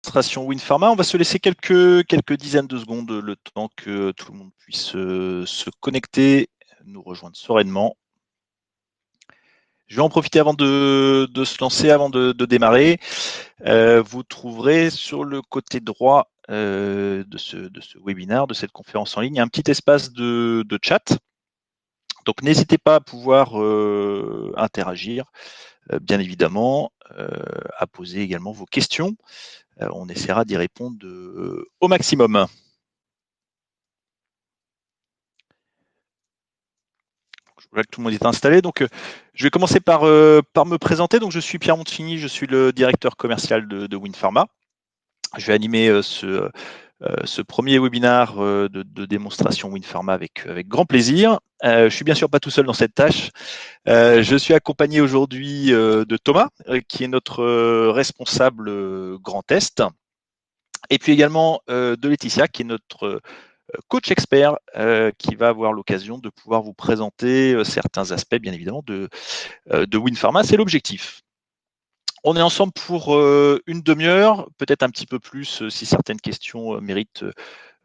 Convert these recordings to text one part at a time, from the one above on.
démonstration WinPharma. On va se laisser quelques dizaines de secondes, le temps que tout le monde puisse se connecter, nous rejoindre sereinement. Je vais en profiter avant de se lancer, avant de démarrer. Vous trouverez sur le côté droit de ce webinaire, de cette conférence en ligne, un petit espace de chat. Donc n'hésitez pas à pouvoir interagir, bien évidemment, à poser également vos questions. On essaiera d'y répondre au maximum. Je vois que tout le monde est installé. Donc, je vais commencer par me présenter. Donc, je suis Pierre Montigny, je suis le directeur commercial de WinPharma. Je vais animer ce premier webinaire de démonstration WinPharma avec grand plaisir. Je suis bien sûr pas tout seul dans cette tâche. Je suis accompagné aujourd'hui de Thomas, qui est notre responsable Grand Est, et puis également de Laetitia, qui est notre coach expert, qui va avoir l'occasion de pouvoir vous présenter certains aspects, bien évidemment, de WinPharma. C'est l'objectif. On est ensemble pour une demi-heure, peut-être un petit peu plus si certaines questions méritent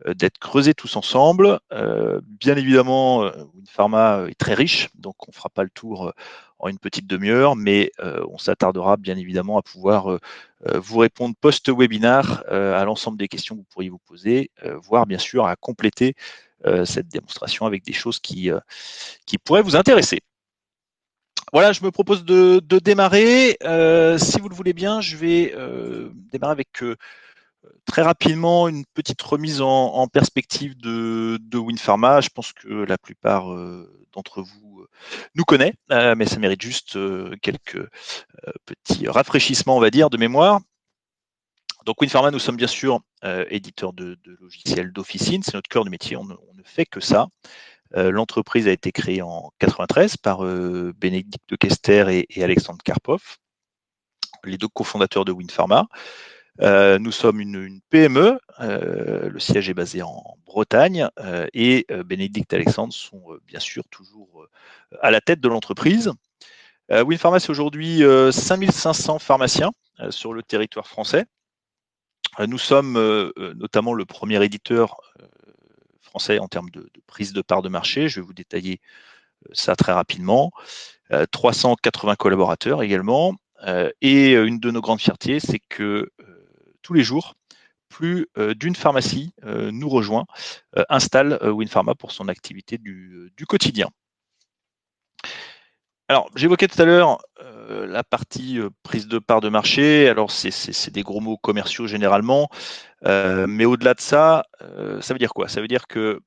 d'être creusées tous ensemble. Bien évidemment, WinPharma est très riche, donc on ne fera pas le tour en une petite demi-heure, mais on s'attardera bien évidemment à pouvoir vous répondre post-webinaire à l'ensemble des questions que vous pourriez vous poser, voire bien sûr à compléter cette démonstration avec des choses qui pourraient vous intéresser. Voilà, je me propose de démarrer. Si vous le voulez bien, je vais démarrer avec très rapidement une petite remise en perspective de WinPharma. Je pense que la plupart d'entre vous nous connaît, mais ça mérite juste quelques petits rafraîchissements, on va dire, de mémoire. Donc WinPharma, nous sommes bien sûr éditeurs de logiciels d'officine, c'est notre cœur de métier, on ne fait que ça. L'entreprise a été créée en 93 par Bénédicte de Kester et Alexandre Karpov, les deux cofondateurs de WinPharma. Nous sommes une PME, le siège est basé en Bretagne et Bénédicte et Alexandre sont bien sûr toujours à la tête de l'entreprise. WinPharma, c'est aujourd'hui 5500 pharmaciens sur le territoire français. Nous sommes notamment le premier éditeur français en termes de prise de part de marché. Je vais vous détailler ça très rapidement. 380 collaborateurs également. Et une de nos grandes fiertés, c'est que tous les jours, plus d'une pharmacie nous rejoint, installe WinPharma pour son activité du quotidien. Alors, j'évoquais tout à l'heure la partie prise de part de marché. Alors, c'est des gros mots commerciaux généralement, mais au-delà de ça, ça veut dire quoi? Ça veut dire que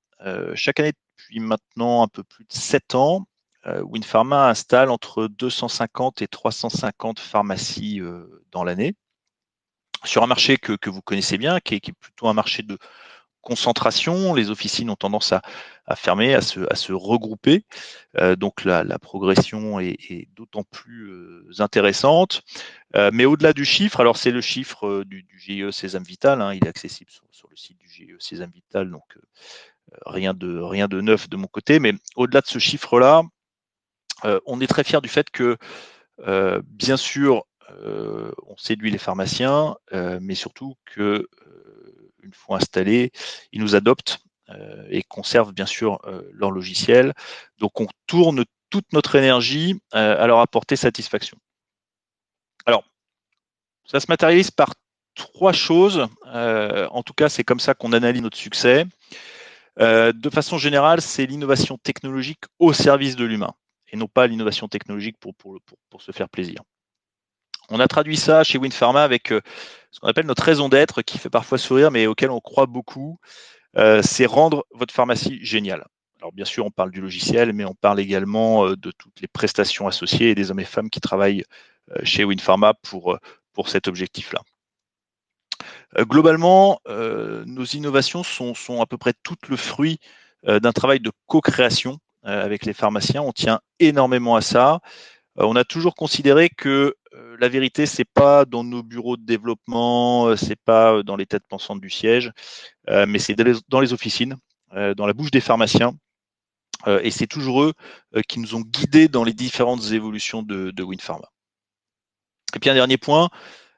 chaque année, depuis maintenant un peu plus de 7 ans, WinPharma installe entre 250 et 350 pharmacies dans l'année, sur un marché que vous connaissez bien, qui est plutôt un marché de concentration. Les officines ont tendance à fermer, à se regrouper. Donc la progression est d'autant plus intéressante. Mais au-delà du chiffre, alors c'est le chiffre du GIE Sésame Vital, hein, il est accessible sur le site du GIE Sésame Vital, donc rien de neuf de mon côté. Mais au-delà de ce chiffre-là, on est très fiers du fait que, bien sûr, on séduit les pharmaciens, mais surtout que une fois installés, ils nous adoptent et conservent bien sûr leur logiciel. Donc on tourne toute notre énergie à leur apporter satisfaction. Alors, ça se matérialise par trois choses. En tout cas, c'est comme ça qu'on analyse notre succès. De façon générale, c'est l'innovation technologique au service de l'humain et non pas l'innovation technologique pour se faire plaisir. On a traduit ça chez WinPharma avec ce qu'on appelle notre raison d'être, qui fait parfois sourire, mais auquel on croit beaucoup. C'est rendre votre pharmacie géniale. Alors bien sûr, on parle du logiciel, mais on parle également de toutes les prestations associées et des hommes et femmes qui travaillent chez WinPharma pour cet objectif-là. Globalement, nos innovations sont à peu près toutes le fruit d'un travail de co-création avec les pharmaciens. On tient énormément à ça. On a toujours considéré que la vérité, c'est pas dans nos bureaux de développement, c'est pas dans les têtes pensantes du siège, mais c'est dans les officines, dans la bouche des pharmaciens. Et c'est toujours eux qui nous ont guidés dans les différentes évolutions de WinPharma. Et puis un dernier point,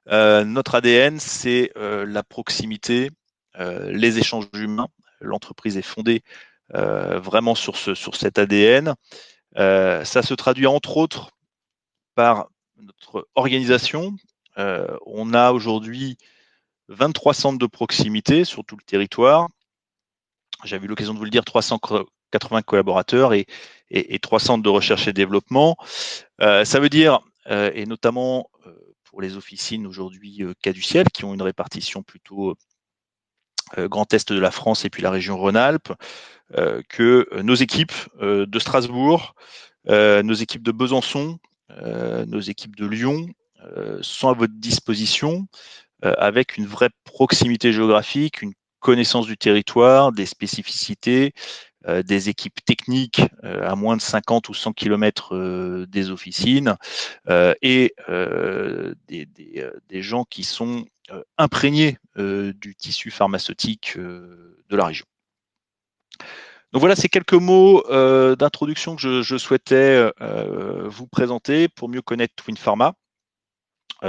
Notre ADN, c'est la proximité, les échanges humains. L'entreprise est fondée vraiment sur cet ADN. Ça se traduit entre autres par notre organisation. On a aujourd'hui 23 centres de proximité sur tout le territoire. J'avais eu l'occasion de vous le dire, 380 collaborateurs et 3 centres de recherche et développement. Ça veut dire, et notamment pour les officines aujourd'hui Cas-du-Ciel, qui ont une répartition plutôt Grand Est de la France et puis la région Rhône-Alpes, que nos équipes de Strasbourg, nos équipes de Besançon, nos équipes de Lyon sont à votre disposition avec une vraie proximité géographique, une connaissance du territoire, des spécificités, des équipes techniques à moins de 50 ou 100 km des officines et des gens qui sont imprégnés du tissu pharmaceutique de la région. Donc voilà, ces quelques mots d'introduction que je souhaitais vous présenter pour mieux connaître Twin Pharma.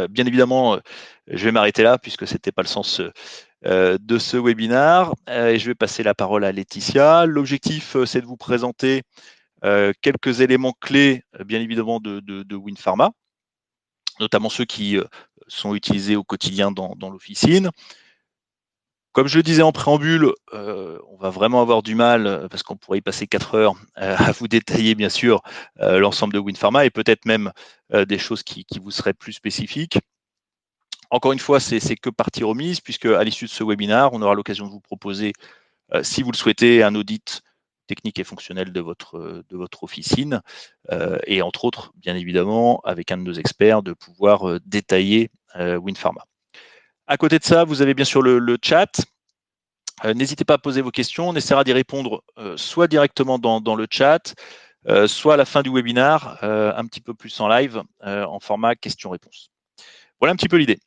Bien évidemment, je vais m'arrêter là puisque c'était pas le sens de ce webinaire et je vais passer la parole à Laetitia. L'objectif, c'est de vous présenter quelques éléments clés, bien évidemment, de Win Pharma, notamment ceux qui sont utilisés au quotidien dans l'officine. Comme je le disais en préambule, on va vraiment avoir du mal, parce qu'on pourrait y passer 4 heures, à vous détailler bien sûr l'ensemble de Win Pharma et peut-être même des choses qui vous seraient plus spécifiques. Encore une fois, c'est que partie remise, puisque à l'issue de ce webinaire, on aura l'occasion de vous proposer, si vous le souhaitez, un audit technique et fonctionnel de votre officine, et entre autres, bien évidemment, avec un de nos experts, de pouvoir détailler Win Pharma. À côté de ça, vous avez bien sûr le chat. N'hésitez pas à poser vos questions, on essaiera d'y répondre soit directement dans le chat, soit à la fin du webinaire, un petit peu plus en live, en format question-réponse. Voilà un petit peu l'idée.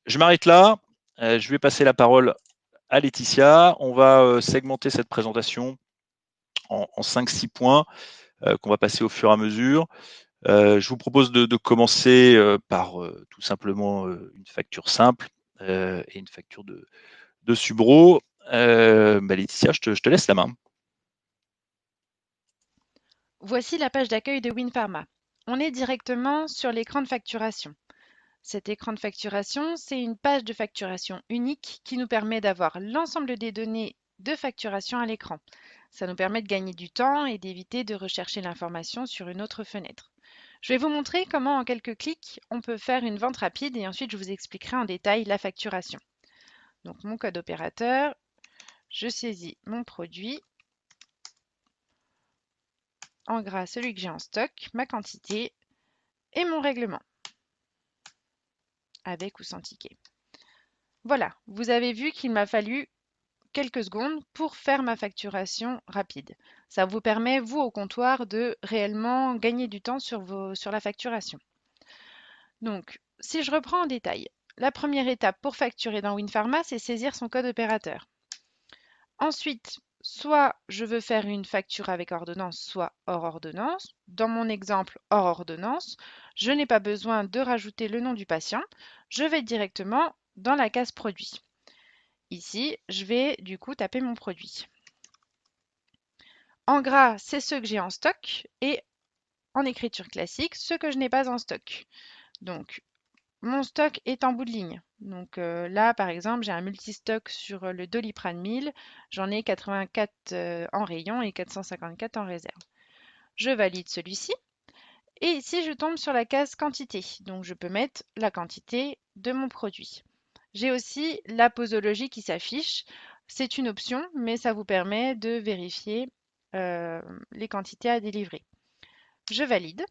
Je m'arrête là, je vais passer la parole à Laetitia. On va segmenter cette présentation en 5-6 points qu'on va passer au fur et à mesure. Je vous propose de commencer par tout simplement une facture simple et une facture de Subro. Laetitia, je te laisse la main. Voici la page d'accueil de WinPharma. On est directement sur l'écran de facturation. Cet écran de facturation, c'est une page de facturation unique qui nous permet d'avoir l'ensemble des données de facturation à l'écran. Ça nous permet de gagner du temps et d'éviter de rechercher l'information sur une autre fenêtre. Je vais vous montrer comment en quelques clics, on peut faire une vente rapide et ensuite je vous expliquerai en détail la facturation. Donc mon code opérateur, je saisis mon produit, en gras celui que j'ai en stock, ma quantité et mon règlement, avec ou sans ticket. Voilà, vous avez vu qu'il m'a fallu quelques secondes pour faire ma facturation rapide. Ça vous permet, vous, au comptoir, de réellement gagner du temps sur la facturation. Donc, si je reprends en détail, la première étape pour facturer dans WinPharma, c'est saisir son code opérateur. Ensuite, soit je veux faire une facture avec ordonnance, soit hors ordonnance. Dans mon exemple hors ordonnance, je n'ai pas besoin de rajouter le nom du patient. Je vais directement dans la case produit. Ici, je vais du coup taper mon produit. En gras, c'est ceux que j'ai en stock et en écriture classique, ceux que je n'ai pas en stock. Donc, mon stock est en bout de ligne. Donc là, par exemple, j'ai un multistock sur le Doliprane 1000. J'en ai 84 en rayon et 454 en réserve. Je valide celui-ci. Et ici, je tombe sur la case quantité. Donc, je peux mettre la quantité de mon produit. J'ai aussi la posologie qui s'affiche. C'est une option, mais ça vous permet de vérifier les quantités à délivrer. Je valide.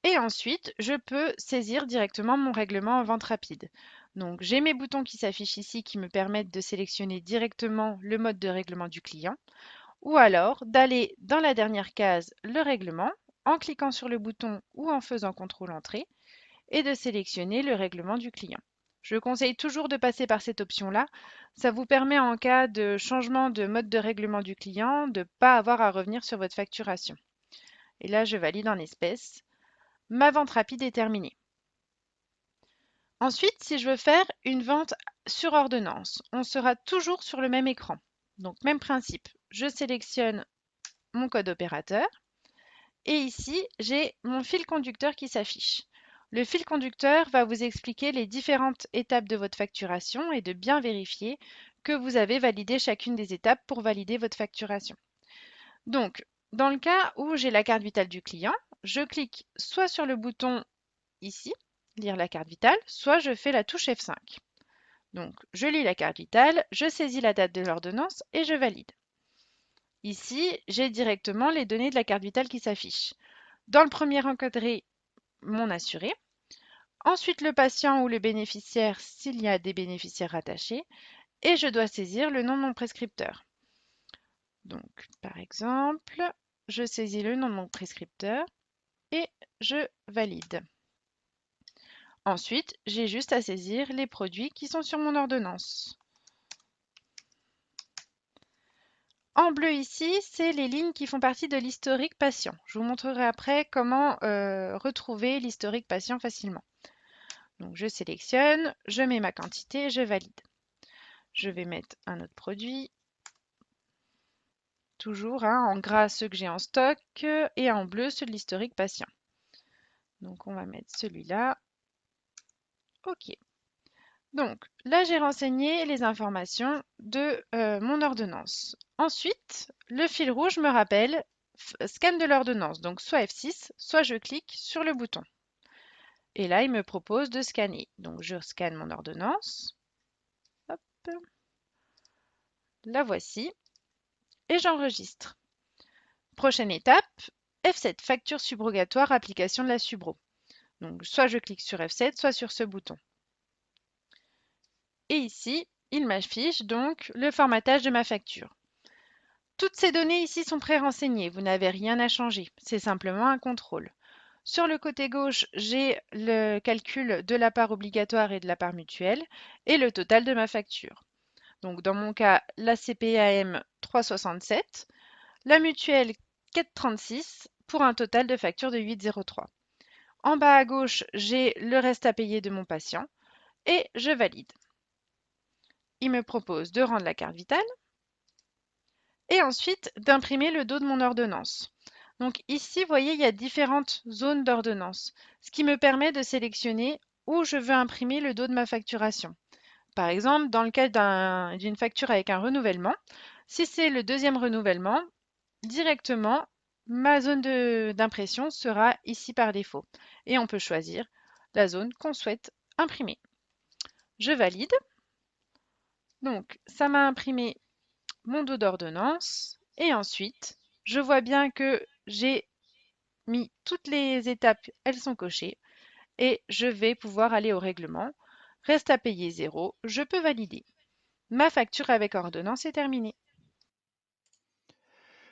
Et ensuite, je peux saisir directement mon règlement en vente rapide. Donc, j'ai mes boutons qui s'affichent ici qui me permettent de sélectionner directement le mode de règlement du client ou alors d'aller dans la dernière case, le règlement, en cliquant sur le bouton ou en faisant CTRL Entrée et de sélectionner le règlement du client. Je conseille toujours de passer par cette option-là. Ça vous permet en cas de changement de mode de règlement du client de ne pas avoir à revenir sur votre facturation. Et là, je valide en espèces. Ma vente rapide est terminée. Ensuite, si je veux faire une vente sur ordonnance, on sera toujours sur le même écran. Donc, même principe. Je sélectionne mon code opérateur et ici, j'ai mon fil conducteur qui s'affiche. Le fil conducteur va vous expliquer les différentes étapes de votre facturation et de bien vérifier que vous avez validé chacune des étapes pour valider votre facturation. Donc, dans le cas où j'ai la carte vitale du client, je clique soit sur le bouton ici, lire la carte vitale, soit je fais la touche F5. Donc, je lis la carte vitale, je saisis la date de l'ordonnance et je valide. Ici, j'ai directement les données de la carte vitale qui s'affichent. Dans le premier encadré, mon assuré. Ensuite, le patient ou le bénéficiaire s'il y a des bénéficiaires rattachés. Et je dois saisir le nom de mon prescripteur. Donc, par exemple, je saisis le nom de mon prescripteur et je valide. Ensuite, j'ai juste à saisir les produits qui sont sur mon ordonnance. En bleu ici, c'est les lignes qui font partie de l'historique patient. Je vous montrerai après comment retrouver l'historique patient facilement. Donc je sélectionne, je mets ma quantité, je valide. Je vais mettre un autre produit, toujours en gras ceux que j'ai en stock et en bleu ceux de l'historique patient. Donc on va mettre celui-là. OK. Donc là, j'ai renseigné les informations de mon ordonnance. Ensuite, le fil rouge me rappelle scan de l'ordonnance. Donc soit F6, soit je clique sur le bouton. Et là, il me propose de scanner. Donc je scanne mon ordonnance. Hop, la voici. Et j'enregistre. Prochaine étape, F7, facture subrogatoire, application de la subro. Donc soit je clique sur F7, soit sur ce bouton. Et ici, il m'affiche donc le formatage de ma facture. Toutes ces données ici sont pré-renseignées, vous n'avez rien à changer, c'est simplement un contrôle. Sur le côté gauche, j'ai le calcul de la part obligatoire et de la part mutuelle et le total de ma facture. Donc dans mon cas, la CPAM 3,67, la mutuelle 4,36 pour un total de facture de 8,03. En bas à gauche, j'ai le reste à payer de mon patient et je valide. Il me propose de rendre la carte vitale et ensuite d'imprimer le dos de mon ordonnance. Donc ici, vous voyez, il y a différentes zones d'ordonnance, ce qui me permet de sélectionner où je veux imprimer le dos de ma facturation. Par exemple, dans le cas d'une facture avec un renouvellement, si c'est le deuxième renouvellement, directement, ma zone d'impression sera ici par défaut. Et on peut choisir la zone qu'on souhaite imprimer. Je valide. Donc, ça m'a imprimé mon dos d'ordonnance. Et ensuite, je vois bien que j'ai mis toutes les étapes, elles sont cochées. Et je vais pouvoir aller au règlement. Reste à payer 0, je peux valider. Ma facture avec ordonnance est terminée.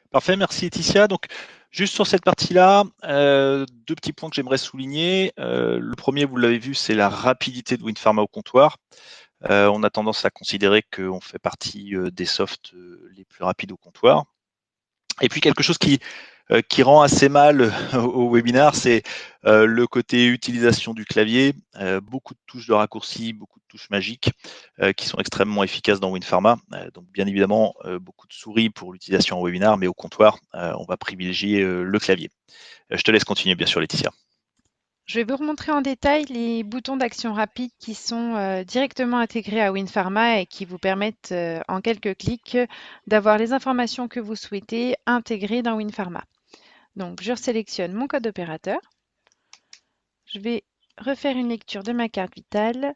Parfait, merci Laetitia. Donc, juste sur cette partie-là, deux petits points que j'aimerais souligner. Le premier, vous l'avez vu, c'est la rapidité de WinPharma au comptoir. On a tendance à considérer qu'on fait partie des softs les plus rapides au comptoir. Et puis quelque chose qui rend assez mal au webinar, c'est le côté utilisation du clavier, beaucoup de touches de raccourcis, beaucoup de touches magiques qui sont extrêmement efficaces dans WinPharma. Donc bien évidemment, beaucoup de souris pour l'utilisation en webinar, mais au comptoir, on va privilégier le clavier. Je te laisse continuer, bien sûr, Laetitia. Je vais vous remontrer en détail les boutons d'action rapide qui sont directement intégrés à WinPharma et qui vous permettent en quelques clics d'avoir les informations que vous souhaitez intégrées dans WinPharma. Donc je sélectionne mon code opérateur. Je vais refaire une lecture de ma carte vitale.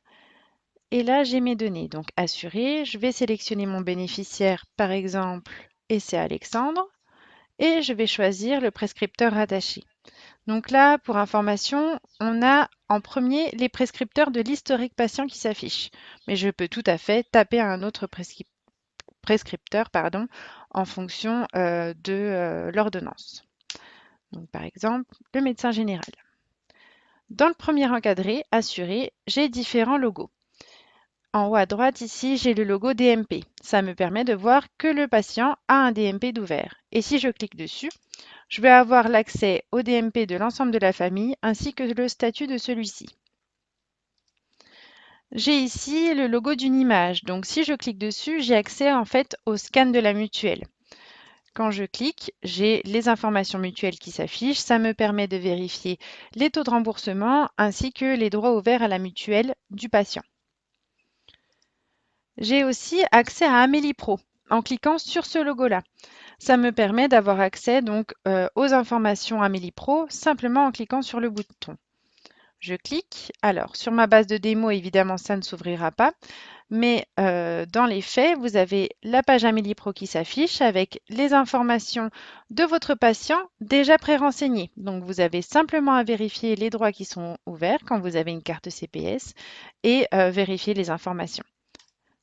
Et là, j'ai mes données. Donc assuré, je vais sélectionner mon bénéficiaire, par exemple, et c'est Alexandre. Et je vais choisir le prescripteur rattaché. Donc là, pour information, on a en premier les prescripteurs de l'historique patient qui s'affichent. Mais je peux tout à fait taper un autre prescripteur en fonction de l'ordonnance. Donc par exemple, le médecin général. Dans le premier encadré, assuré, j'ai différents logos. En haut à droite, ici, j'ai le logo DMP. Ça me permet de voir que le patient a un DMP d'ouvert. Et si je clique dessus, je vais avoir l'accès au DMP de l'ensemble de la famille ainsi que le statut de celui-ci. J'ai ici le logo d'une image. Donc si je clique dessus, j'ai accès en fait au scan de la mutuelle. Quand je clique, j'ai les informations mutuelles qui s'affichent. Ça me permet de vérifier les taux de remboursement ainsi que les droits ouverts à la mutuelle du patient. J'ai aussi accès à Amélie Pro en cliquant sur ce logo-là. Ça me permet d'avoir accès donc aux informations Amélie Pro simplement en cliquant sur le bouton. Je clique. Alors, sur ma base de démo, évidemment, ça ne s'ouvrira pas. Mais dans les faits, vous avez la page Amélie Pro qui s'affiche avec les informations de votre patient déjà pré-renseignées. Donc, vous avez simplement à vérifier les droits qui sont ouverts quand vous avez une carte CPS et vérifier les informations.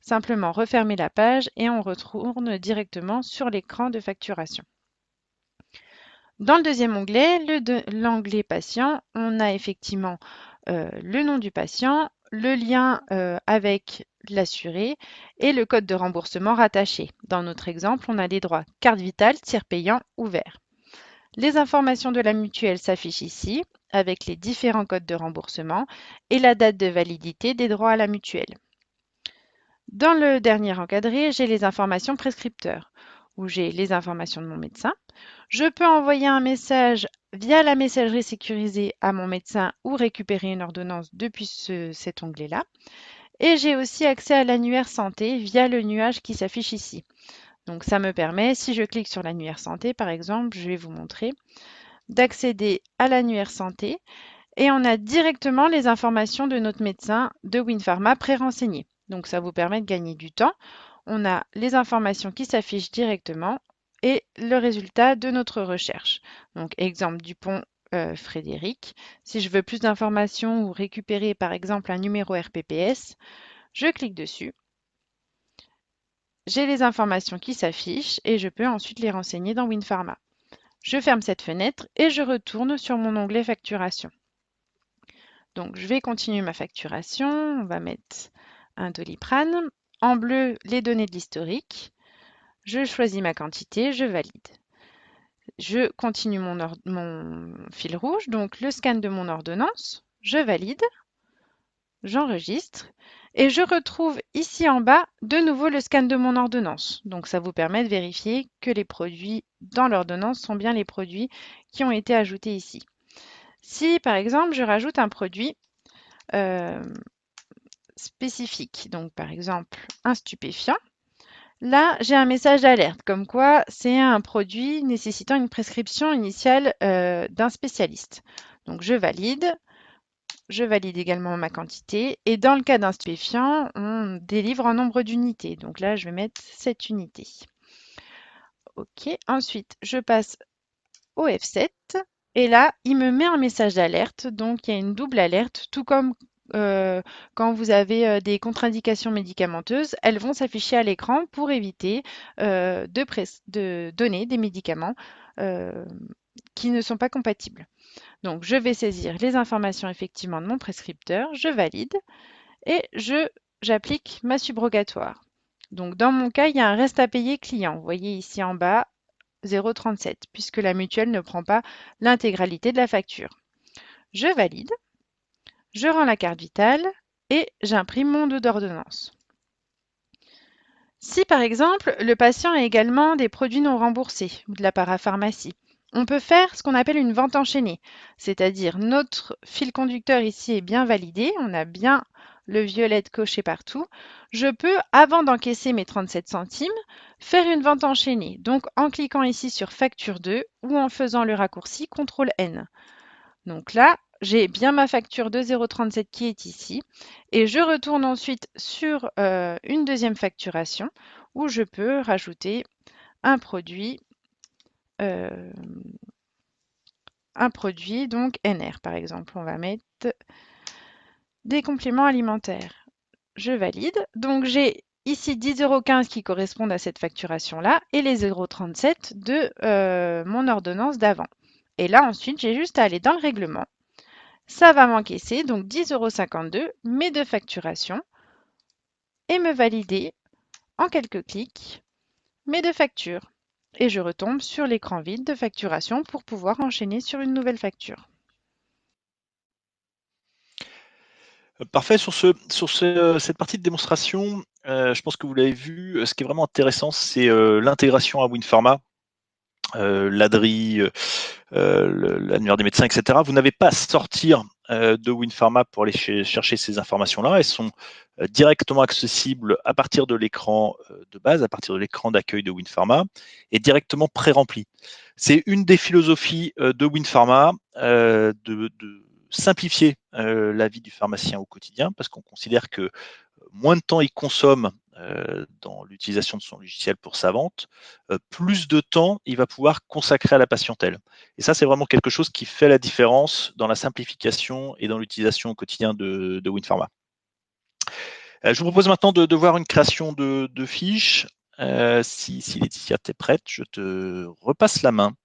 Simplement refermer la page et on retourne directement sur l'écran de facturation. Dans le deuxième onglet, l'onglet patient, on a effectivement le nom du patient, le lien avec l'assuré et le code de remboursement rattaché. Dans notre exemple, on a les droits carte vitale, tiers payant, ouvert. Les informations de la mutuelle s'affichent ici avec les différents codes de remboursement et la date de validité des droits à la mutuelle. Dans le dernier encadré, j'ai les informations prescripteurs, où j'ai les informations de mon médecin. Je peux envoyer un message via la messagerie sécurisée à mon médecin ou récupérer une ordonnance depuis cet onglet-là. Et j'ai aussi accès à l'annuaire santé via le nuage qui s'affiche ici. Donc ça me permet, si je clique sur l'annuaire santé par exemple, je vais vous montrer, d'accéder à l'annuaire santé et on a directement les informations de notre médecin de Winpharma pré-renseignées. Donc ça vous permet de gagner du temps. On a les informations qui s'affichent directement et le résultat de notre recherche. Donc exemple Dupont Frédéric. Si je veux plus d'informations ou récupérer par exemple un numéro RPPS, je clique dessus. J'ai les informations qui s'affichent et je peux ensuite les renseigner dans Winpharma. Je ferme cette fenêtre et je retourne sur mon onglet facturation. Donc, je vais continuer ma facturation. On va mettre un Doliprane. En bleu, les données de l'historique. Je choisis ma quantité, je valide. Je continue mon fil rouge, donc le scan de mon ordonnance. Je valide, j'enregistre et je retrouve ici en bas de nouveau le scan de mon ordonnance. Donc, ça vous permet de vérifier que les produits dans l'ordonnance sont bien les produits qui ont été ajoutés ici. Si, par exemple, je rajoute un produit euh, spécifique. Donc, par exemple, un stupéfiant. Là, j'ai un message d'alerte, comme quoi c'est un produit nécessitant une prescription initiale d'un spécialiste. Donc, je valide également ma quantité. Et dans le cas d'un stupéfiant, on délivre un nombre d'unités. Donc là, je vais mettre 7 unités. OK. Ensuite, je passe au F7. Et là, il me met un message d'alerte. Donc, il y a une double alerte, tout comme quand vous avez des contre-indications médicamenteuses, elles vont s'afficher à l'écran pour éviter de donner des médicaments euh, qui ne sont pas compatibles. Donc, je vais saisir les informations effectivement de mon prescripteur, je valide et j'applique ma subrogatoire. Donc, dans mon cas, il y a un reste à payer client. Vous voyez ici en bas, 0,37, puisque la mutuelle ne prend pas l'intégralité de la facture. Je valide, je rends la carte vitale et j'imprime mon dos d'ordonnance. Si par exemple le patient a également des produits non remboursés ou de la parapharmacie, on peut faire ce qu'on appelle une vente enchaînée, c'est-à-dire notre fil conducteur ici est bien validé, on a bien le violet coché partout. Je peux, avant d'encaisser mes 37 centimes, faire une vente enchaînée, donc en cliquant ici sur facture 2 ou en faisant le raccourci CTRL N. Donc là, j'ai bien ma facture de 0,37 qui est ici. Et je retourne ensuite sur une deuxième facturation où je peux rajouter un produit, euh, donc NR par exemple. On va mettre des compléments alimentaires. Je valide. Donc j'ai ici 10,15 € qui correspondent à cette facturation-là et les 0,37 de mon ordonnance d'avant. Et là ensuite, j'ai juste à aller dans le règlement. Ça va m'encaisser donc 10,52 € mes deux facturations et me valider en quelques clics mes deux factures. Et je retombe sur l'écran vide de facturation pour pouvoir enchaîner sur une nouvelle facture. Parfait. Cette partie de démonstration, je pense que vous l'avez vu. Ce qui est vraiment intéressant, c'est l'intégration à WinPharma, l'ADRI, l'annuaire des médecins, etc. Vous n'avez pas à sortir de WinPharma pour aller chercher ces informations-là. Elles sont directement accessibles à partir de l'écran de base, à partir de l'écran d'accueil de WinPharma, et directement pré-rempli. C'est une des philosophies de WinPharma de simplifier la vie du pharmacien au quotidien, parce qu'on considère que moins de temps il consomme dans l'utilisation de son logiciel pour sa vente, plus de temps il va pouvoir consacrer à la patientèle. Et ça, c'est vraiment quelque chose qui fait la différence dans la simplification et dans l'utilisation au quotidien de WinPharma. Je vous propose maintenant de voir une création de fiche. Si Laetitia, t'es prête, je te repasse la main.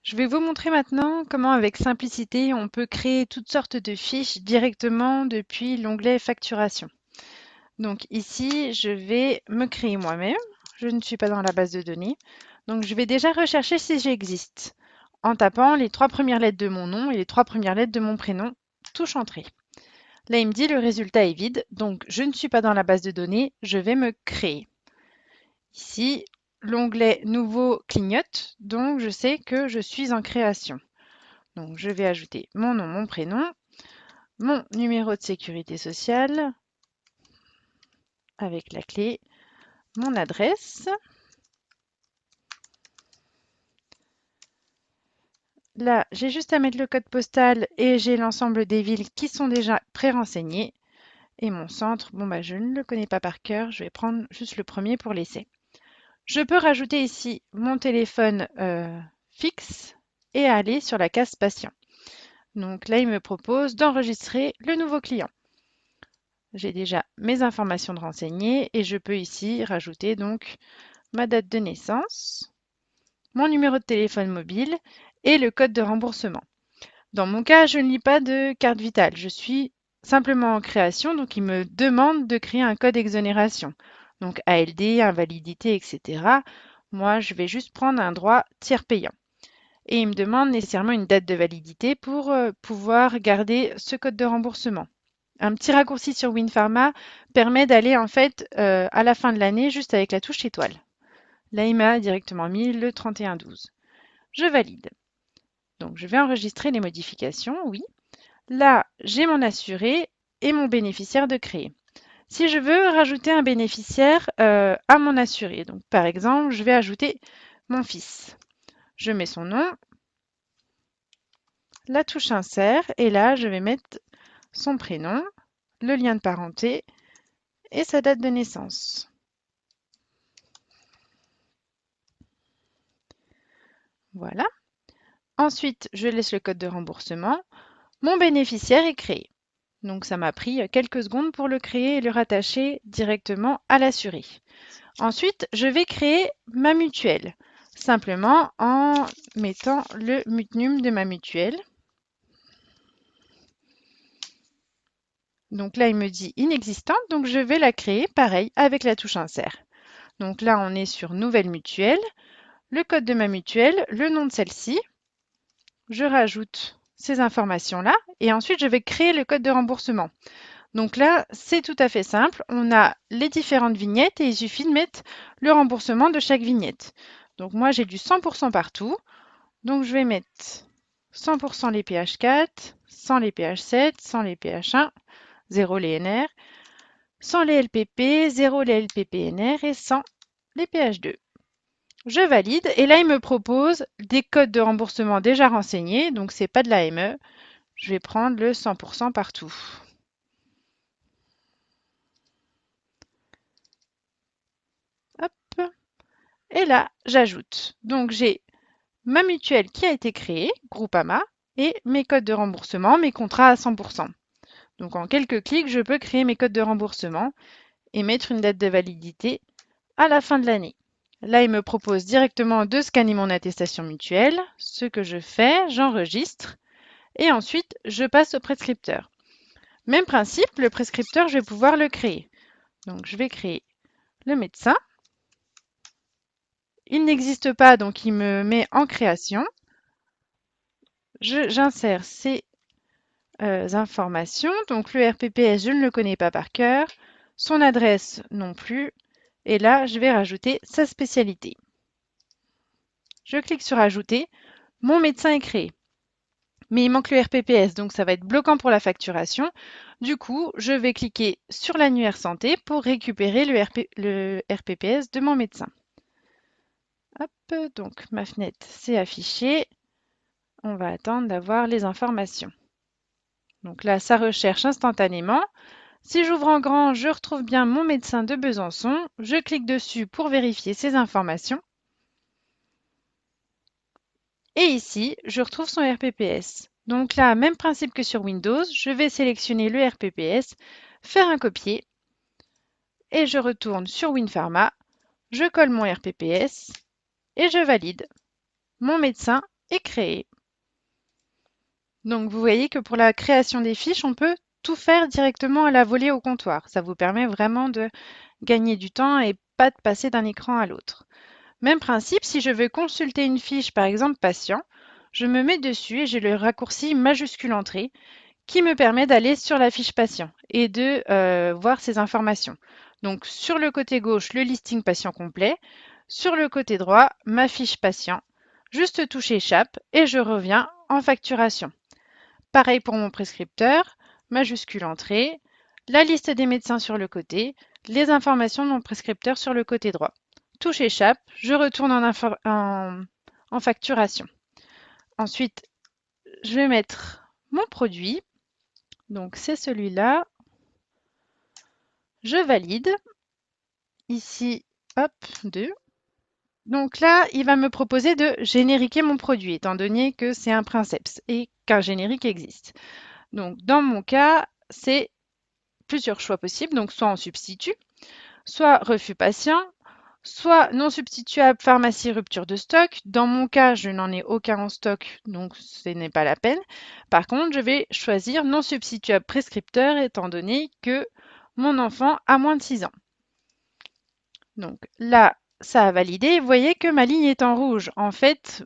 Je vais vous montrer maintenant comment avec simplicité on peut créer toutes sortes de fiches directement depuis l'onglet facturation. Donc ici, je vais me créer moi-même. Je ne suis pas dans la base de données. Donc je vais déjà rechercher si j'existe en tapant les 3 premières lettres de mon nom et les 3 premières lettres de mon prénom, touche entrée. Là, il me dit le résultat est vide, donc je ne suis pas dans la base de données, je vais me créer. Ici, l'onglet nouveau clignote, donc je sais que je suis en création. Donc je vais ajouter mon nom, mon prénom, mon numéro de sécurité sociale avec la clé, mon adresse. Là, j'ai juste à mettre le code postal et j'ai l'ensemble des villes qui sont déjà pré-renseignées. Et mon centre, bon bah je ne le connais pas par cœur, je vais prendre juste le premier pour l'essai. Je peux rajouter ici mon téléphone fixe et aller sur la case patient. Donc là, il me propose d'enregistrer le nouveau client. J'ai déjà mes informations de renseigner et je peux ici rajouter donc ma date de naissance, mon numéro de téléphone mobile et le code de remboursement. Dans mon cas, je ne lis pas de carte vitale. Je suis simplement en création, donc il me demande de créer un code exonération. Donc ALD, invalidité, etc. Moi, je vais juste prendre un droit tiers payant. Et il me demande nécessairement une date de validité pour pouvoir garder ce code de remboursement. Un petit raccourci sur WinPharma permet d'aller en fait à la fin de l'année juste avec la touche étoile. Là, il m'a directement mis le 31/12. Je valide. Donc, je vais enregistrer les modifications, oui. Là, j'ai mon assuré et mon bénéficiaire de créer. Si je veux rajouter un bénéficiaire à mon assuré, donc par exemple, je vais ajouter mon fils. Je mets son nom, la touche insert et là, je vais mettre son prénom, le lien de parenté et sa date de naissance. Voilà. Ensuite, je laisse le code de remboursement. Mon bénéficiaire est créé. Donc ça m'a pris quelques secondes pour le créer et le rattacher directement à l'assuré. Ensuite, je vais créer ma mutuelle, simplement en mettant le mutnum de ma mutuelle. Donc là, il me dit inexistante, donc je vais la créer pareil avec la touche insert. Donc là, on est sur nouvelle mutuelle, le code de ma mutuelle, le nom de celle-ci. Je rajoute ces informations-là et ensuite je vais créer le code de remboursement. Donc là, c'est tout à fait simple. On a les différentes vignettes et il suffit de mettre le remboursement de chaque vignette. Donc moi, j'ai du 100% partout. Donc je vais mettre 100% les PH4, 100 les PH7, 100 les PH1, 0 les NR, 100 les LPP, 0 les LPP-NR et 100 les PH2. Je valide et là, il me propose des codes de remboursement déjà renseignés. Donc, c'est pas de la ME. Je vais prendre le 100% partout. Hop. Et là, j'ajoute. Donc, j'ai ma mutuelle qui a été créée, Groupama, et mes codes de remboursement, mes contrats à 100%. Donc, en quelques clics, je peux créer mes codes de remboursement et mettre une date de validité à la fin de l'année. Là, il me propose directement de scanner mon attestation mutuelle. Ce que je fais, j'enregistre et ensuite, je passe au prescripteur. Même principe, le prescripteur, je vais pouvoir le créer. Donc, je vais créer le médecin. Il n'existe pas, donc il me met en création. J'insère ces informations. Donc le RPPS, je ne le connais pas par cœur. Son adresse non plus. Et là, je vais rajouter sa spécialité. Je clique sur Ajouter. Mon médecin est créé. Mais il manque le RPPS, donc ça va être bloquant pour la facturation. Du coup, je vais cliquer sur l'annuaire santé pour récupérer le RPPS de mon médecin. Hop, donc ma fenêtre s'est affichée. On va attendre d'avoir les informations. Donc là, ça recherche instantanément. Si j'ouvre en grand, je retrouve bien mon médecin de Besançon. Je clique dessus pour vérifier ces informations. Et ici, je retrouve son RPPS. Donc là, même principe que sur Windows, je vais sélectionner le RPPS, faire un copier, et je retourne sur WinPharma, je colle mon RPPS, et je valide. Mon médecin est créé. Donc vous voyez que pour la création des fiches, on peut tout faire directement à la volée au comptoir. Ça vous permet vraiment de gagner du temps et pas de passer d'un écran à l'autre. Même principe, si je veux consulter une fiche, par exemple patient, je me mets dessus et j'ai le raccourci majuscule entrée qui me permet d'aller sur la fiche patient et de voir ces informations. Donc sur le côté gauche, le listing patient complet, sur le côté droit, ma fiche patient. Juste touche échappe et je reviens en facturation. Pareil pour mon prescripteur, majuscule entrée, la liste des médecins sur le côté, les informations de mon prescripteur sur le côté droit. Touche échappe, je retourne en facturation. Ensuite, je vais mettre mon produit. Donc c'est celui-là. Je valide. Ici, hop, 2. Donc là, il va me proposer de génériquer mon produit, étant donné que c'est un princeps et qu'un générique existe. Donc dans mon cas, c'est plusieurs choix possibles. Donc soit en substitut, soit refus patient, soit non substituable pharmacie rupture de stock. Dans mon cas, je n'en ai aucun en stock, donc ce n'est pas la peine. Par contre, je vais choisir non substituable prescripteur, étant donné que mon enfant a moins de 6 ans. Donc là, ça a validé. Vous voyez que ma ligne est en rouge. En fait,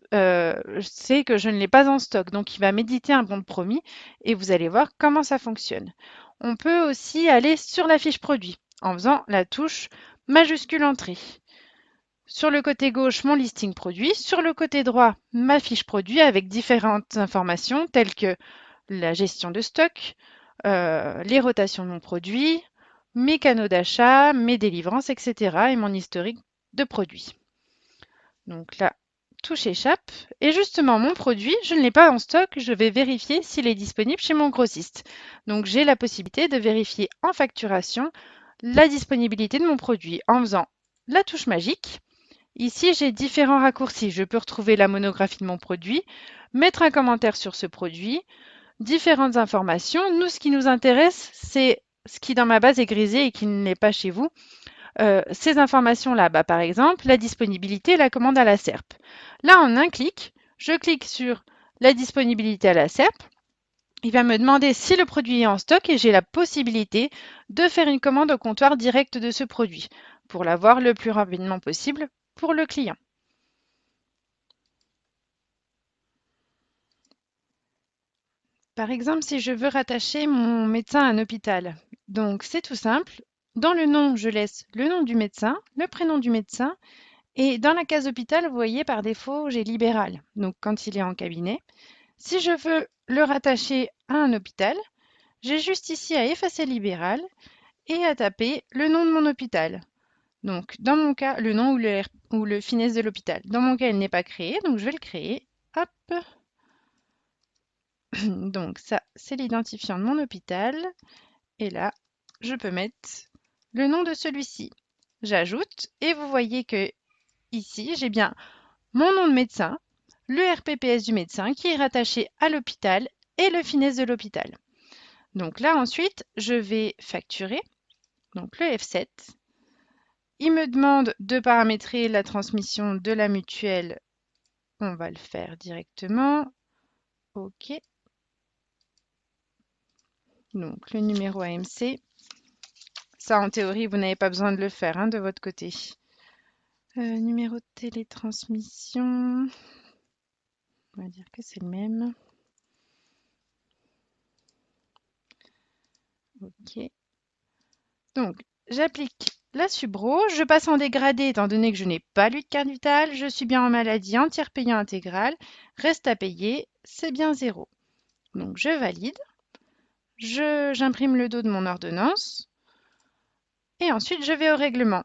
c'est que je ne l'ai pas en stock. Donc, il va m'éditer un bon de promis et vous allez voir comment ça fonctionne. On peut aussi aller sur la fiche produit en faisant la touche majuscule entrée. Sur le côté gauche, mon listing produit. Sur le côté droit, ma fiche produit avec différentes informations telles que la gestion de stock, les rotations de mon produit, mes canaux d'achat, mes délivrances, etc. et mon historique de produits. Donc là, touche échappe. Et justement, mon produit, je ne l'ai pas en stock, je vais vérifier s'il est disponible chez mon grossiste. Donc j'ai la possibilité de vérifier en facturation la disponibilité de mon produit en faisant la touche magique. Ici, j'ai différents raccourcis. Je peux retrouver la monographie de mon produit, mettre un commentaire sur ce produit, différentes informations. Nous, ce qui nous intéresse, c'est ce qui dans ma base est grisé et qui ne l'est pas chez vous. Ces informations-là, par exemple, la disponibilité et la commande à la SERP. Là, en un clic, je clique sur la disponibilité à la SERP. Il va me demander si le produit est en stock et j'ai la possibilité de faire une commande au comptoir direct de ce produit pour l'avoir le plus rapidement possible pour le client. Par exemple, si je veux rattacher mon médecin à un hôpital, donc c'est tout simple. Dans le nom, je laisse le nom du médecin, le prénom du médecin, et dans la case hôpital, vous voyez, par défaut, j'ai libéral, donc quand il est en cabinet. Si je veux le rattacher à un hôpital, j'ai juste ici à effacer libéral et à taper le nom de mon hôpital. Donc, dans mon cas, le nom ou le finesse de l'hôpital. Dans mon cas, il n'est pas créé, donc je vais le créer. Hop. Donc ça, c'est l'identifiant de mon hôpital. Et là, je peux mettre le nom de celui-ci. J'ajoute et vous voyez que ici, j'ai bien mon nom de médecin, le RPPS du médecin qui est rattaché à l'hôpital et le finesse de l'hôpital. Donc là, ensuite, je vais facturer, donc le F7. Il me demande de paramétrer la transmission de la mutuelle. On va le faire directement. OK. Donc le numéro AMC. Ça, en théorie, vous n'avez pas besoin de le faire de votre côté. Numéro de télétransmission. On va dire que c'est le même. OK. Donc, j'applique la subro, je passe en dégradé étant donné que je n'ai pas lu de carte vitale, je suis bien en maladie, en tiers payant intégral, reste à payer, c'est bien 0. Donc, je valide, j'imprime le dos de mon ordonnance et ensuite je vais au règlement.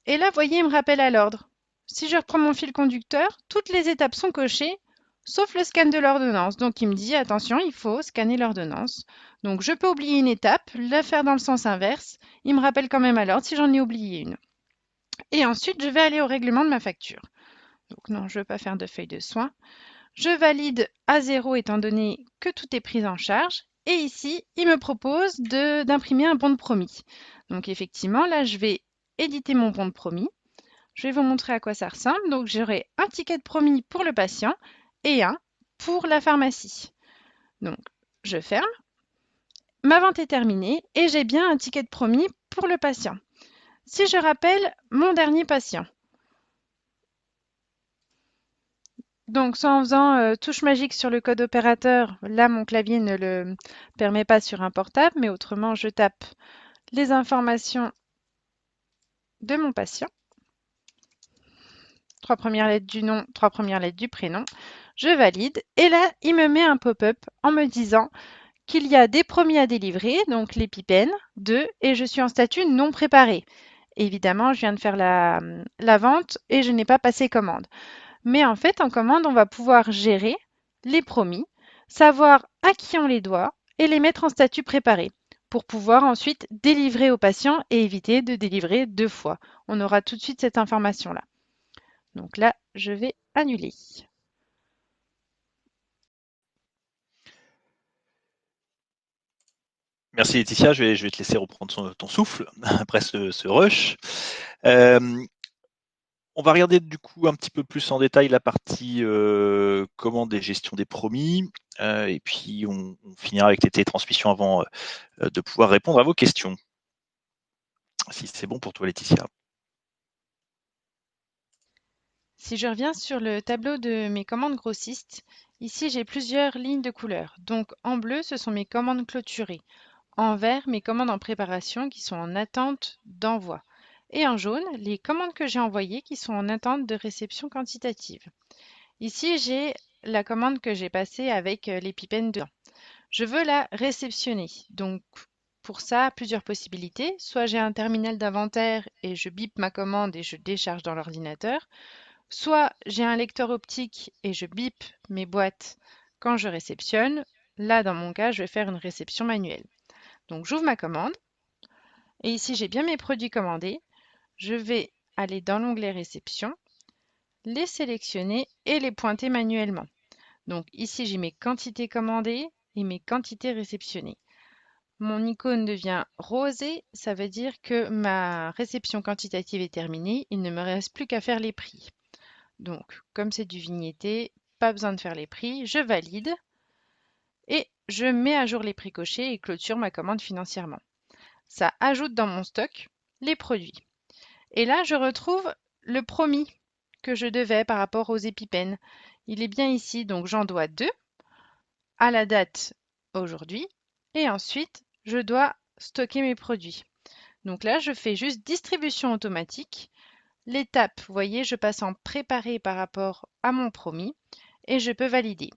Et là, vous voyez, il me rappelle à l'ordre. Si je reprends mon fil conducteur, toutes les étapes sont cochées, sauf le scan de l'ordonnance. Donc, il me dit, attention, il faut scanner l'ordonnance. Donc, je peux oublier une étape, la faire dans le sens inverse. Il me rappelle quand même à l'ordre si j'en ai oublié une. Et ensuite, je vais aller au règlement de ma facture. Donc, non, je ne veux pas faire de feuille de soins. Je valide à 0 étant donné que tout est pris en charge. Et ici, il me propose d'imprimer un bon de promis. Donc, effectivement, là, je vais éditer mon bon de promis. Je vais vous montrer à quoi ça ressemble. Donc, j'aurai un ticket de promis pour le patient et un pour la pharmacie. Donc, je ferme. Ma vente est terminée et j'ai bien un ticket de promis pour le patient. Si je rappelle mon dernier patient, donc en faisant touche magique sur le code opérateur, là mon clavier ne le permet pas sur un portable, mais autrement je tape les informations de mon patient. 3 premières lettres du nom, 3 premières lettres du prénom. Je valide et là il me met un pop-up en me disant qu'il y a des promis à délivrer, donc l'épipène, 2, et je suis en statut non préparé. Évidemment, je viens de faire la vente et je n'ai pas passé commande. Mais en fait, en commande, on va pouvoir gérer les promis, savoir à qui on les doit et les mettre en statut préparé pour pouvoir ensuite délivrer au patient et éviter de délivrer 2 fois. On aura tout de suite cette information-là. Donc là, je vais annuler. Merci Laetitia, je vais te laisser reprendre ton souffle après ce rush. Euh, on va regarder du coup un petit peu plus en détail la partie commande et gestion des promis, et puis on finira avec les télétransmissions avant de pouvoir répondre à vos questions. Si c'est bon pour toi Laetitia. Si je reviens sur le tableau de mes commandes grossistes, ici j'ai plusieurs lignes de couleurs. Donc en bleu, ce sont mes commandes clôturées. En vert, mes commandes en préparation qui sont en attente d'envoi. Et en jaune, les commandes que j'ai envoyées qui sont en attente de réception quantitative. Ici, j'ai la commande que j'ai passée avec l'épipène dedans. Je veux la réceptionner. Donc, pour ça, plusieurs possibilités. Soit j'ai un terminal d'inventaire et je bip ma commande et je décharge dans l'ordinateur. Soit j'ai un lecteur optique et je bip mes boîtes quand je réceptionne. Là, dans mon cas, je vais faire une réception manuelle. Donc, j'ouvre ma commande et ici, j'ai bien mes produits commandés. Je vais aller dans l'onglet réception, les sélectionner et les pointer manuellement. Donc, ici, j'ai mes quantités commandées et mes quantités réceptionnées. Mon icône devient rosée, ça veut dire que ma réception quantitative est terminée. Il ne me reste plus qu'à faire les prix. Donc, comme c'est du vignetté, pas besoin de faire les prix, je valide et je mets à jour les prix cochés et clôture ma commande financièrement. Ça ajoute dans mon stock les produits. Et là, je retrouve le promis que je devais par rapport aux épipènes. Il est bien ici, donc j'en dois 2 à la date aujourd'hui. Et ensuite, je dois stocker mes produits. Donc là, je fais juste distribution automatique. L'étape, vous voyez, je passe en préparé par rapport à mon promis et je peux valider.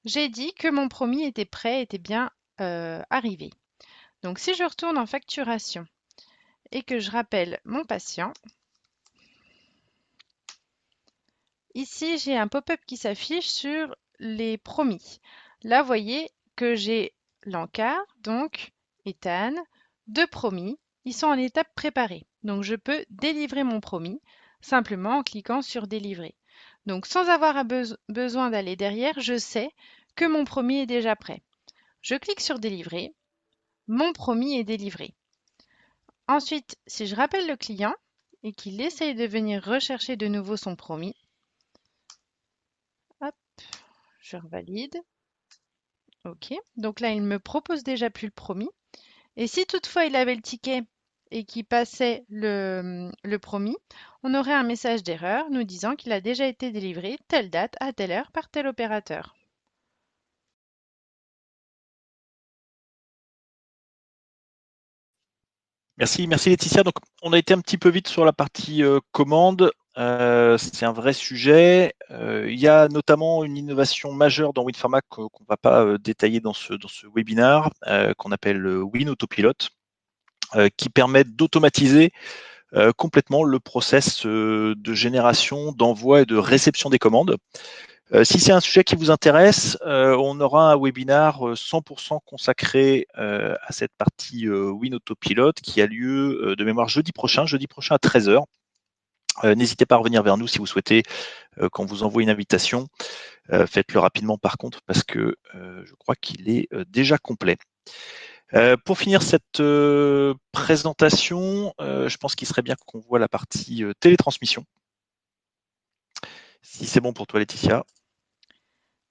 J'ai dit que mon promis était prêt, était bien arrivé. Donc si je retourne en facturation et que je rappelle mon patient, ici j'ai un pop-up qui s'affiche sur les promis. Là, vous voyez que j'ai l'encart, donc Ethan, 2 promis. Ils sont en étape préparée. Donc je peux délivrer mon promis simplement en cliquant sur délivrer. Donc sans avoir besoin d'aller derrière, je sais que mon promis est déjà prêt. Je clique sur délivrer, mon promis est délivré. Ensuite, si je rappelle le client et qu'il essaye de venir rechercher de nouveau son promis, hop, je revalide. OK. Donc là, il me propose déjà plus le promis. Et si toutefois il avait le ticket et qu'il passait le promis, on aurait un message d'erreur nous disant qu'il a déjà été délivré telle date à telle heure par tel opérateur. Merci Laetitia. Donc, on a été un petit peu vite sur la partie commande. C'est un vrai sujet. Il y a notamment une innovation majeure dans WinPharma qu'on ne va pas détailler dans ce webinaire, qu'on appelle le Win Autopilot, qui permet d'automatiser complètement le process de génération, d'envoi et de réception des commandes. Si c'est un sujet qui vous intéresse, on aura un webinaire 100% consacré à cette partie Win Autopilot qui a lieu de mémoire jeudi prochain à 13h. N'hésitez pas à revenir vers nous si vous souhaitez qu'on vous envoie une invitation. Faites-le rapidement par contre parce que je crois qu'il est déjà complet. Pour finir cette présentation, je pense qu'il serait bien qu'on voit la partie télétransmission. Si c'est bon pour toi Laetitia.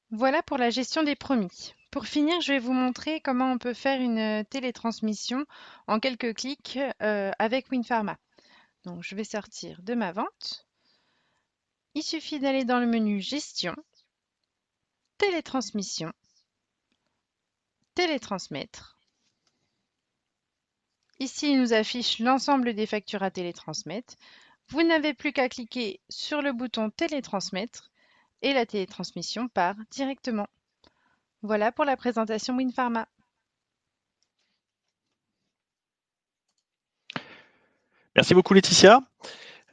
Voilà pour la gestion des promis. Pour finir, je vais vous montrer comment on peut faire une télétransmission en quelques clics avec WinPharma. Donc, je vais sortir de ma vente. Il suffit d'aller dans le menu Gestion, Télétransmission, Télétransmettre. Ici, il nous affiche l'ensemble des factures à télétransmettre. Vous n'avez plus qu'à cliquer sur le bouton Télétransmettre et la télétransmission part directement. Voilà pour la présentation WinPharma. Merci beaucoup Laetitia.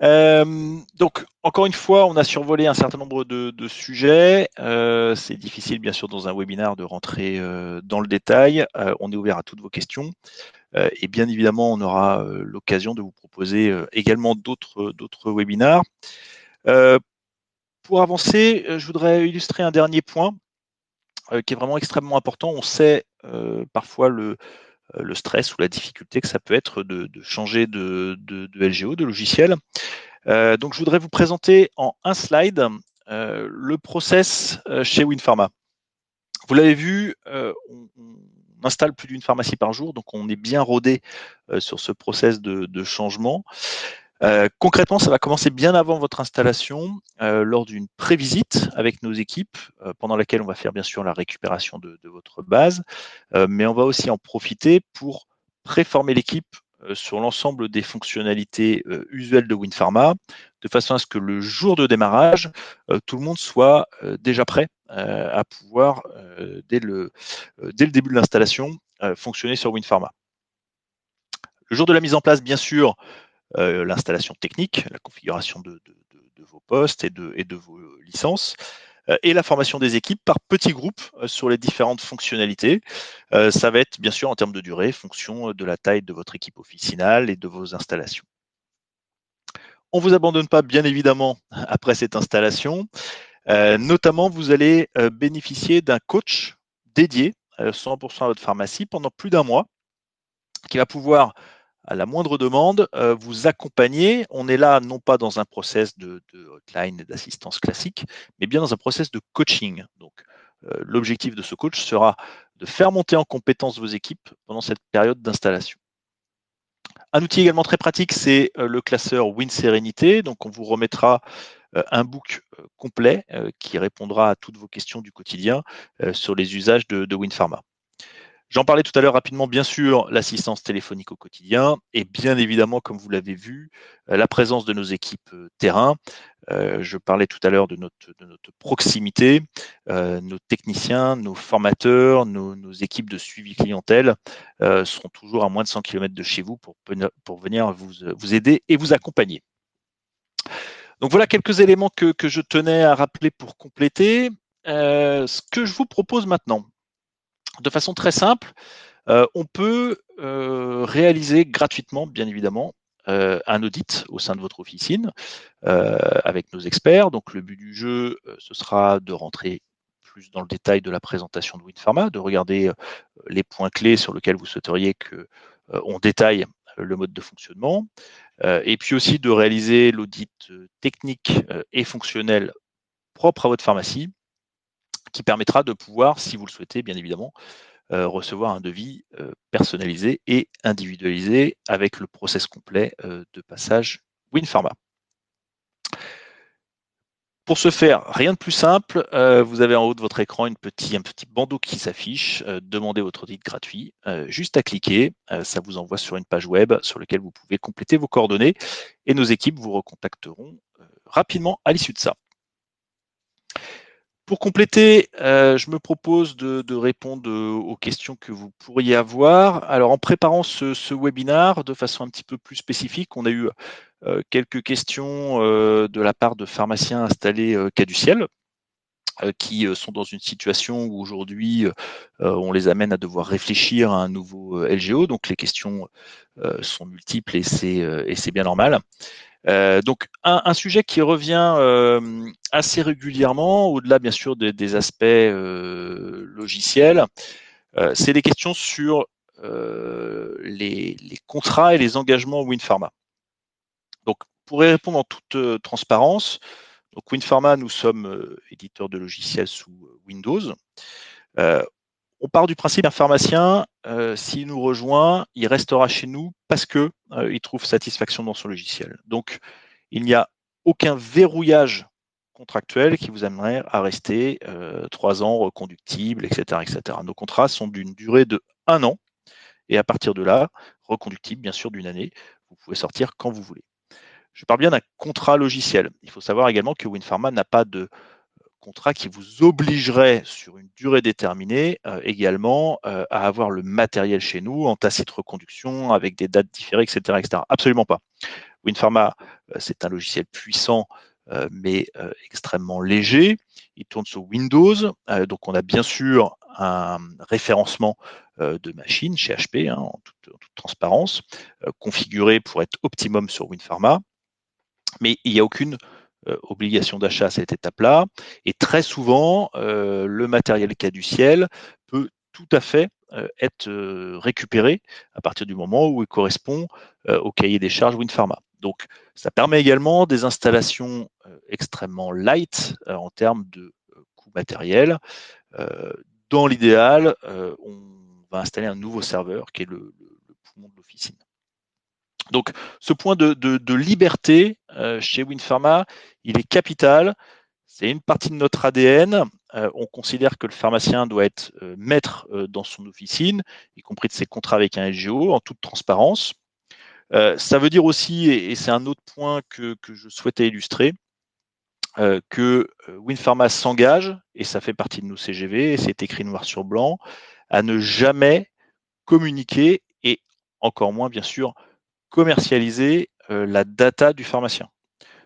Donc, encore une fois, on a survolé un certain nombre de sujets. C'est difficile, bien sûr, dans un webinaire de rentrer dans le détail. On est ouvert à toutes vos questions. Et bien évidemment, on aura l'occasion de vous proposer également d'autres webinaires. Pour avancer, je voudrais illustrer un dernier point qui est vraiment extrêmement important. On sait parfois le stress ou la difficulté que ça peut être de changer de LGO, de logiciel. Donc, je voudrais vous présenter en un slide le process chez WinPharma. Vous l'avez vu, on installe plus d'une pharmacie par jour, donc on est bien rodé sur ce process de changement. Concrètement, ça va commencer bien avant votre installation, lors d'une prévisite avec nos équipes, pendant laquelle on va faire bien sûr la récupération de votre base, mais on va aussi en profiter pour préformer l'équipe sur l'ensemble des fonctionnalités usuelles de WinPharma, de façon à ce que le jour de démarrage, tout le monde soit déjà prêt à pouvoir, dès le début de l'installation, fonctionner sur WinPharma. Le jour de la mise en place, bien sûr, l'installation technique, la configuration de vos postes et de vos licences, et la formation des équipes par petits groupes sur les différentes fonctionnalités. Ça va être bien sûr en termes de durée, fonction de la taille de votre équipe officinale et de vos installations. On ne vous abandonne pas, bien évidemment, après cette installation. Notamment, vous allez bénéficier d'un coach dédié 100% à votre pharmacie pendant plus d'un mois, qui va pouvoir, à la moindre demande, vous accompagner. On est là non pas dans un process de hotline et d'assistance classique, mais bien dans un process de coaching. Donc, l'objectif de ce coach sera de faire monter en compétence vos équipes pendant cette période d'installation. Un outil également très pratique, c'est le classeur WinSérénité. Donc, on vous remettra un book complet qui répondra à toutes vos questions du quotidien sur les usages de WinPharma. J'en parlais tout à l'heure rapidement, bien sûr, l'assistance téléphonique au quotidien et bien évidemment, comme vous l'avez vu, la présence de nos équipes terrain. Je parlais tout à l'heure de notre proximité, nos techniciens, nos formateurs, nos équipes de suivi clientèle seront toujours à moins de 100 km de chez vous pour venir vous aider et vous accompagner. Donc voilà quelques éléments que je tenais à rappeler pour compléter. Ce que je vous propose maintenant, de façon très simple, on peut réaliser gratuitement, bien évidemment, un audit au sein de votre officine avec nos experts. Donc le but du jeu, ce sera de rentrer plus dans le détail de la présentation de WinPharma, de regarder les points clés sur lesquels vous souhaiteriez qu'on détaille le mode de fonctionnement, et puis aussi de réaliser l'audit technique et fonctionnel propre à votre pharmacie, qui permettra de pouvoir, si vous le souhaitez, bien évidemment, recevoir un devis personnalisé et individualisé avec le process complet de passage WinPharma. Pour ce faire, rien de plus simple, vous avez en haut de votre écran un petit bandeau qui s'affiche, demandez votre audit gratuit, juste à cliquer, ça vous envoie sur une page web sur laquelle vous pouvez compléter vos coordonnées et nos équipes vous recontacteront rapidement à l'issue de ça. Pour compléter, je me propose de répondre aux questions que vous pourriez avoir. Alors, en préparant ce webinaire de façon un petit peu plus spécifique, on a eu quelques questions de la part de pharmaciens installés Caduciel qui sont dans une situation où aujourd'hui on les amène à devoir réfléchir à un nouveau LGO. Donc les questions sont multiples et c'est bien normal. Donc un sujet qui revient assez régulièrement, au-delà bien sûr des aspects logiciels, c'est des questions sur les contrats et les engagements WinPharma. Donc pour y répondre en toute transparence, donc WinPharma, nous sommes éditeurs de logiciels sous Windows. On part du principe qu'un pharmacien, s'il nous rejoint, il restera chez nous parce que il trouve satisfaction dans son logiciel. Donc, il n'y a aucun verrouillage contractuel qui vous amènerait à rester 3 ans reconductibles, etc., etc. Nos contrats sont d'une durée de 1 an et à partir de là, reconductibles bien sûr d'une année. Vous pouvez sortir quand vous voulez. Je parle bien d'un contrat logiciel. Il faut savoir également que WinPharma n'a pas de contrat qui vous obligerait sur une durée déterminée également à avoir le matériel chez nous en tacite reconduction avec des dates différées, etc. etc. Absolument pas. WinPharma, c'est un logiciel puissant mais extrêmement léger. Il tourne sur Windows, donc on a bien sûr un référencement de machines chez HP en toute transparence, configuré pour être optimum sur WinPharma, mais il n'y a aucune obligation d'achat à cette étape-là. Et très souvent, le matériel caduciel peut tout à fait être récupéré à partir du moment où il correspond au cahier des charges WinPharma. Donc, ça permet également des installations extrêmement light en termes de coût matériel. Euh, Dans l'idéal, on va installer un nouveau serveur qui est le poumon de l'officine. Donc, ce point de liberté chez WinPharma, il est capital. C'est une partie de notre ADN. On considère que le pharmacien doit être maître dans son officine, y compris de ses contrats avec un LGO, en toute transparence. Ça veut dire aussi, et c'est un autre point que je souhaitais illustrer, que WinPharma s'engage, et ça fait partie de nos CGV, et c'est écrit noir sur blanc, à ne jamais communiquer, et encore moins, bien sûr, commercialiser la data du pharmacien.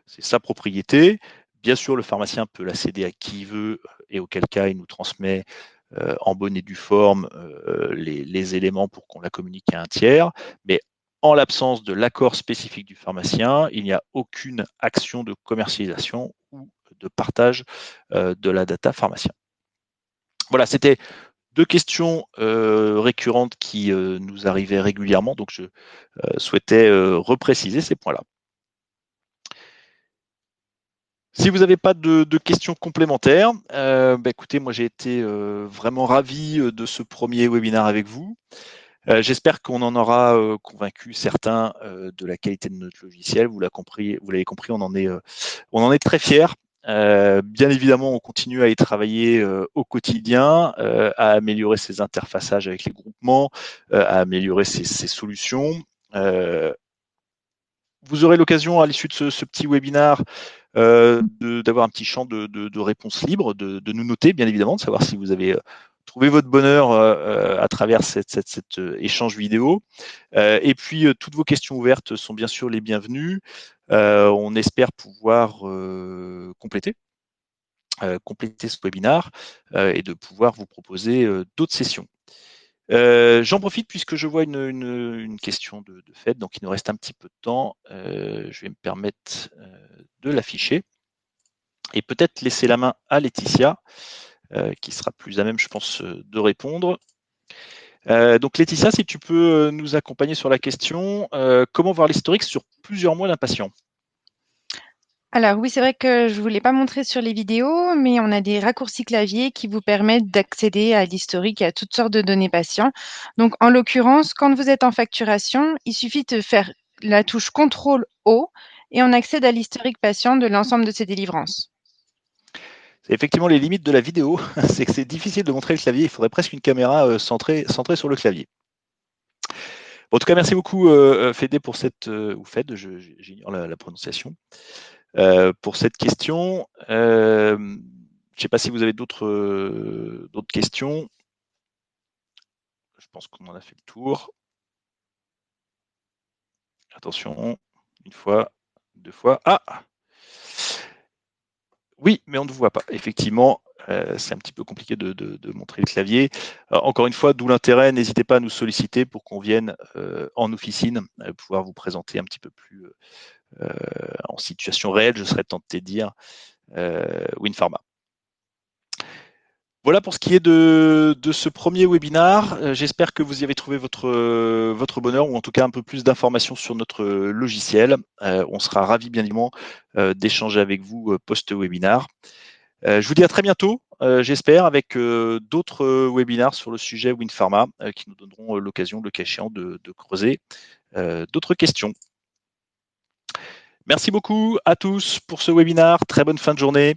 C'est sa propriété. Bien sûr, le pharmacien peut la céder à qui il veut et auquel cas il nous transmet en bonne et due forme les éléments pour qu'on la communique à un tiers. Mais en l'absence de l'accord spécifique du pharmacien, il n'y a aucune action de commercialisation ou de partage de la data pharmacien. Voilà, c'était 2 questions récurrentes qui nous arrivaient régulièrement, donc je souhaitais repréciser ces points-là. Si vous n'avez pas de questions complémentaires, écoutez, moi j'ai été vraiment ravi de ce premier webinaire avec vous. J'espère qu'on en aura convaincu certains de la qualité de notre logiciel. Vous l'avez compris, on en est très fiers. Bien évidemment, on continue à y travailler au quotidien, à améliorer ses interfaçages avec les groupements, à améliorer ses solutions. Vous aurez l'occasion à l'issue de ce petit webinaire d'avoir un petit champ de réponses libres, de nous noter, bien évidemment, de savoir si vous avez trouvé votre bonheur à travers cet échange vidéo. Et puis, toutes vos questions ouvertes sont bien sûr les bienvenues. On espère pouvoir compléter ce webinaire et de pouvoir vous proposer d'autres sessions. J'en profite puisque je vois une question de fait, donc il nous reste un petit peu de temps. Je vais me permettre de l'afficher et peut-être laisser la main à Laetitia, qui sera plus à même, je pense, de répondre. Donc Laetitia, si tu peux nous accompagner sur la question, comment voir l'historique sur plusieurs mois d'un patient? Alors oui, c'est vrai que je ne vous l'ai pas montré sur les vidéos, mais on a des raccourcis clavier qui vous permettent d'accéder à l'historique et à toutes sortes de données patients. Donc en l'occurrence, quand vous êtes en facturation, il suffit de faire la touche CTRL O et on accède à l'historique patient de l'ensemble de ses délivrances. C'est effectivement les limites de la vidéo, c'est que c'est difficile de montrer le clavier, il faudrait presque une caméra centrée sur le clavier. En tout cas, merci beaucoup Fédé pour cette, ou Fed, j'ignore la prononciation, pour cette question. Je ne sais pas si vous avez d'autres questions. Je pense qu'on en a fait le tour. Attention, une fois, deux fois. Ah! Oui, mais on ne voit pas. Effectivement, c'est un petit peu compliqué de montrer le clavier. Encore une fois, d'où l'intérêt, n'hésitez pas à nous solliciter pour qu'on vienne en officine, pouvoir vous présenter un petit peu plus en situation réelle, je serais tenté de dire, WinPharma. Voilà pour ce qui est de ce premier webinar. J'espère que vous y avez trouvé votre bonheur, ou en tout cas un peu plus d'informations sur notre logiciel. On sera ravis bien évidemment d'échanger avec vous post-webinar. Je vous dis à très bientôt, j'espère, avec d'autres webinars sur le sujet WinPharma qui nous donneront l'occasion, le cas échéant, de creuser d'autres questions. Merci beaucoup à tous pour ce webinar. Très bonne fin de journée.